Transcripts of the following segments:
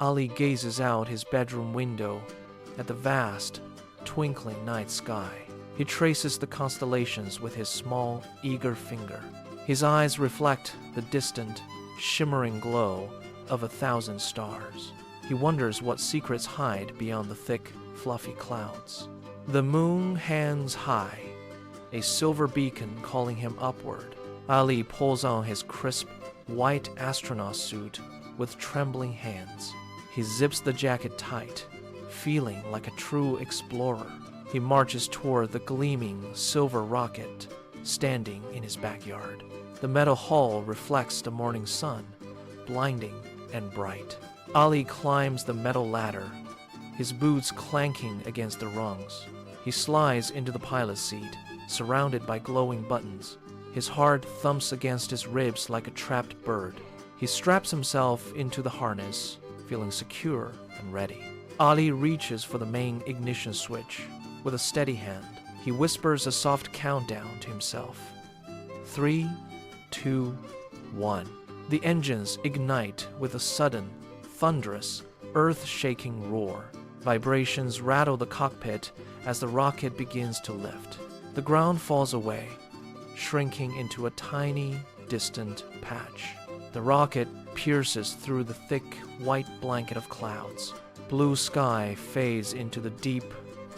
Ali gazes out his bedroom window at the vast, twinkling night sky. He traces the constellations with his small, eager finger. His eyes reflect the distant, shimmering glow of 1,000 stars. He wonders what secrets hide beyond the thick, fluffy clouds. The moon hangs high, a silver beacon calling him upward. Ali pulls on his crisp, white astronaut suit with trembling hands. He zips the jacket tight, feeling like a true explorer. He marches toward the gleaming silver rocket standing in his backyard. The metal hull reflects the morning sun, blinding and bright. Ali climbs the metal ladder, his boots clanking against the rungs. He slides into the pilot's seat, surrounded by glowing buttons. His heart thumps against his ribs like a trapped bird. He straps himself into the harness, feeling secure and ready. Ali reaches for the main ignition switch. With a steady hand, he whispers a soft countdown to himself. 3, 2, 1. The engines ignite with a sudden, thunderous, earth-shaking roar. Vibrations rattle the cockpit as the rocket begins to lift. The ground falls away, shrinking into a tiny, distant patch. The rocket pierces through the thick, white blanket of clouds. Blue sky fades into the deep,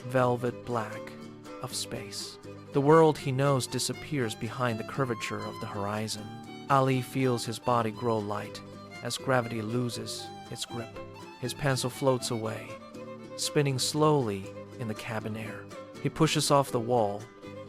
velvet black of space. The world he knows disappears behind the curvature of the horizon. Ali feels his body grow light as gravity loses its grip. His pencil floats away, spinning slowly in the cabin air. He pushes off the wall,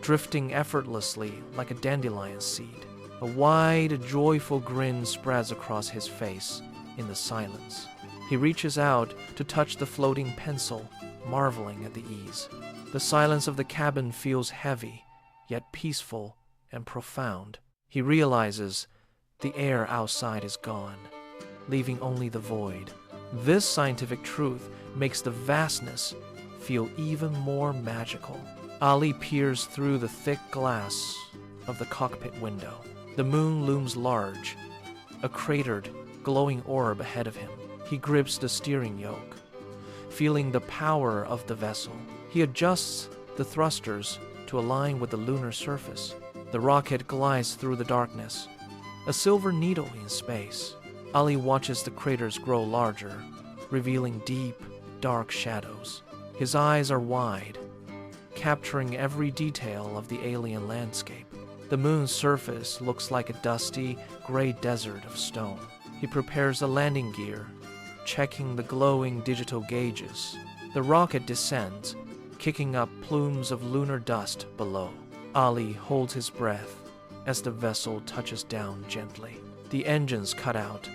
drifting effortlessly like a dandelion seed. A wide, joyful grin spreads across his face in the silence. He reaches out to touch the floating pencil, marveling at the ease. The silence of the cabin feels heavy, yet peaceful and profound. He realizes the air outside is gone, leaving only the void. This scientific truth makes the vastness feel even more magical. Ali peers through the thick glass of the cockpit window. The moon looms large, a cratered, glowing orb ahead of him. He grips the steering yoke, feeling the power of the vessel. He adjusts the thrusters to align with the lunar surface. The rocket glides through the darkness, a silver needle in space. Ali watches the craters grow larger, revealing deep, dark shadows. His eyes are wide, capturing every detail of the alien landscape. The moon's surface looks like a dusty, gray desert of stone. He prepares the landing gear, checking the glowing digital gauges. The rocket descends, kicking up plumes of lunar dust below. Ali holds his breath as the vessel touches down gently. The engines cut out,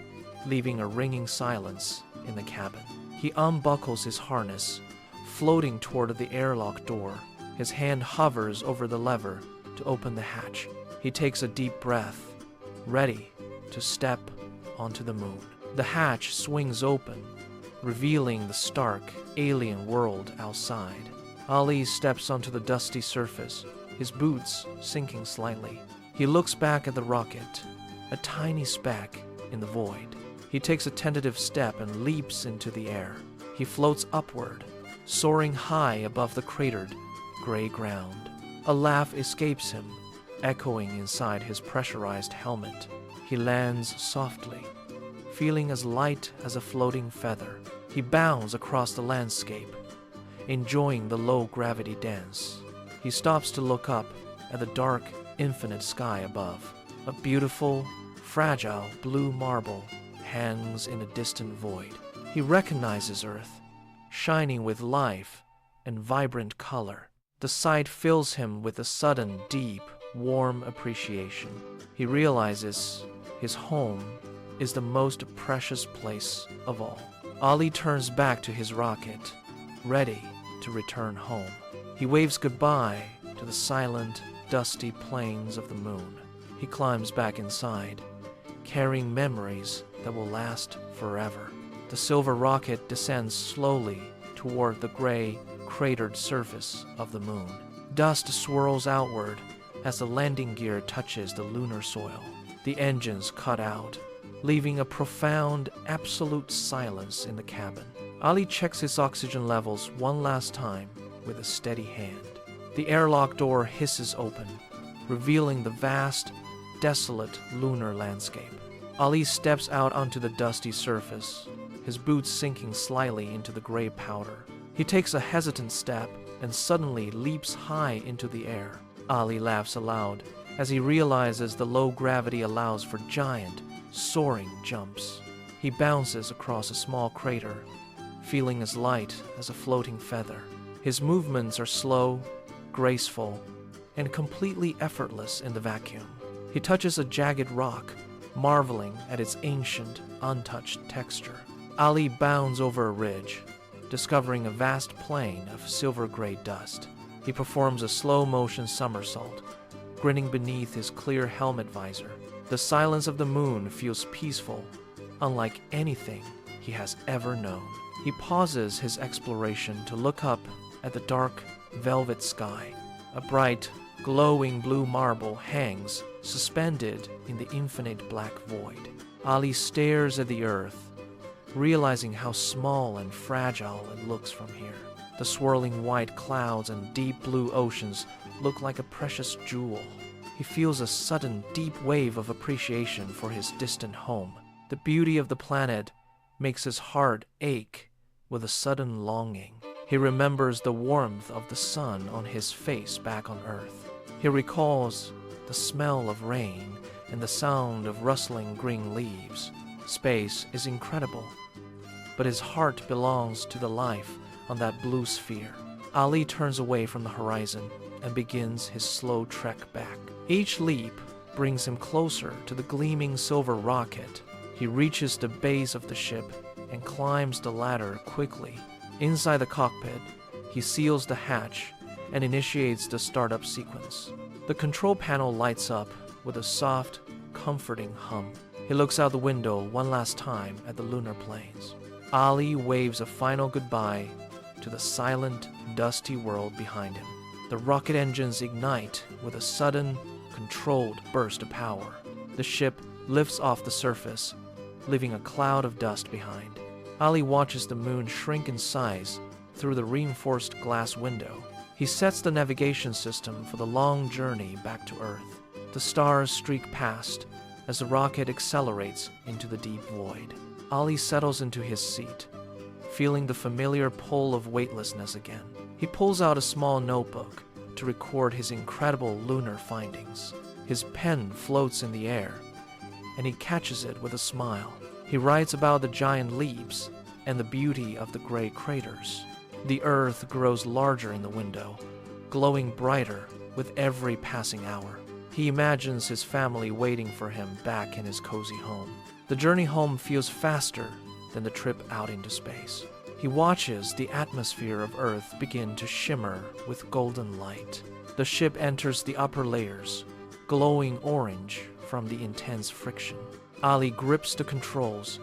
leaving a ringing silence in the cabin. He unbuckles his harness, floating toward the airlock door. His hand hovers over the lever to open the hatch. He takes a deep breath, ready to step onto the moon. The hatch swings open, revealing the stark, alien world outside. Ali steps onto the dusty surface, his boots sinking slightly. He looks back at the rocket, a tiny speck in the void. He takes a tentative step and leaps into the air. He floats upward, soaring high above the cratered, gray ground. A laugh escapes him, echoing inside his pressurized helmet. He lands softly, feeling as light as a floating feather. He bounds across the landscape, enjoying the low-gravity dance. He stops to look up at the dark, infinite sky above. A beautiful, fragile blue marble hangs in a distant void. He recognizes Earth, shining with life and vibrant color. The sight fills him with a sudden, deep, warm appreciation. He realizes his home is the most precious place of all. Ali turns back to his rocket, ready to return home. He waves goodbye to the silent, dusty plains of the moon. He climbs back inside, carrying memories that will last forever. The silver rocket descends slowly toward the gray, cratered surface of the moon. Dust swirls outward as the landing gear touches the lunar soil. The engines cut out, leaving a profound, absolute silence in the cabin. Ali checks his oxygen levels one last time with a steady hand. The airlock door hisses open, revealing the vast, desolate lunar landscape. Ali steps out onto the dusty surface, his boots sinking slightly into the gray powder. He takes a hesitant step and suddenly leaps high into the air. Ali laughs aloud as he realizes the low gravity allows for giant, soaring jumps. He bounces across a small crater, feeling as light as a floating feather. His movements are slow, graceful, and completely effortless in the vacuum. He touches a jagged rock, marveling at its ancient, untouched texture. Ali bounds over a ridge, discovering a vast plain of silver-gray dust. He performs a slow-motion somersault, grinning beneath his clear helmet visor. The silence of the moon feels peaceful, unlike anything he has ever known. He pauses his exploration to look up at the dark, velvet sky. A bright, glowing blue marble hangs, suspended in the infinite black void. Ali stares at the earth, realizing how small and fragile it looks from here. The swirling white clouds and deep blue oceans look like a precious jewel. He feels a sudden, deep wave of appreciation for his distant home. The beauty of the planet makes his heart ache with a sudden longing. He remembers the warmth of the sun on his face back on Earth. He recalls the smell of rain and the sound of rustling green leaves. Space is incredible, but his heart belongs to the life on that blue sphere. Ali turns away from the horizon and begins his slow trek back. Each leap brings him closer to the gleaming silver rocket. He reaches the base of the ship and climbs the ladder quickly. Inside the cockpit, he seals the hatch and initiates the startup sequence. The control panel lights up with a soft, comforting hum. He looks out the window one last time at the lunar plains. Ali waves a final goodbye to the silent, dusty world behind him. The rocket engines ignite with a sudden, controlled burst of power. The ship lifts off the surface, leaving a cloud of dust behind. Ali watches the moon shrink in size through the reinforced glass window. He sets the navigation system for the long journey back to Earth. The stars streak past as the rocket accelerates into the deep void. Ali settles into his seat, feeling the familiar pull of weightlessness again. He pulls out a small notebook to record his incredible lunar findings. His pen floats in the air, and he catches it with a smile. He writes about the giant leaps and the beauty of the gray craters. The Earth grows larger in the window, glowing brighter with every passing hour. He imagines his family waiting for him back in his cozy home. The journey home feels faster than the trip out into space. He watches the atmosphere of Earth begin to shimmer with golden light. The ship enters the upper layers, glowing orange from the intense friction. Ali grips the controls,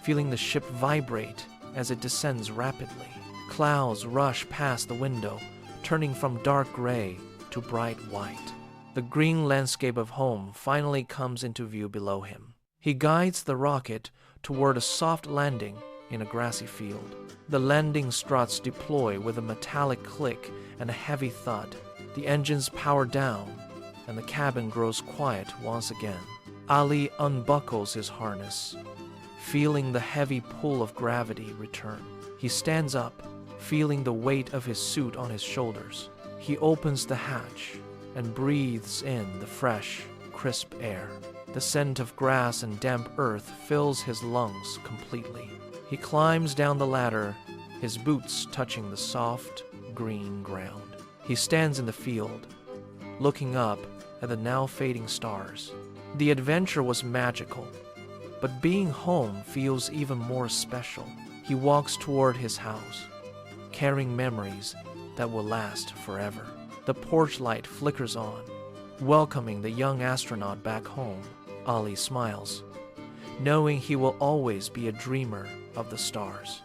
feeling the ship vibrate as it descends rapidly. Clouds rush past the window, turning from dark gray to bright white. The green landscape of home finally comes into view below him. He guides the rocket toward a soft landing in a grassy field. The landing struts deploy with a metallic click and a heavy thud. The engines power down, and the cabin grows quiet once again. Ali unbuckles his harness, feeling the heavy pull of gravity return. He stands up, feeling the weight of his suit on his shoulders. He opens the hatch and breathes in the fresh, crisp air. The scent of grass and damp earth fills his lungs completely. He climbs down the ladder, his boots touching the soft, green ground. He stands in the field, looking up at the now fading stars. The adventure was magical, but being home feels even more special. He walks toward his house, carrying memories that will last forever. The porch light flickers on, welcoming the young astronaut back home. Ali smiles, knowing he will always be a dreamer of the stars.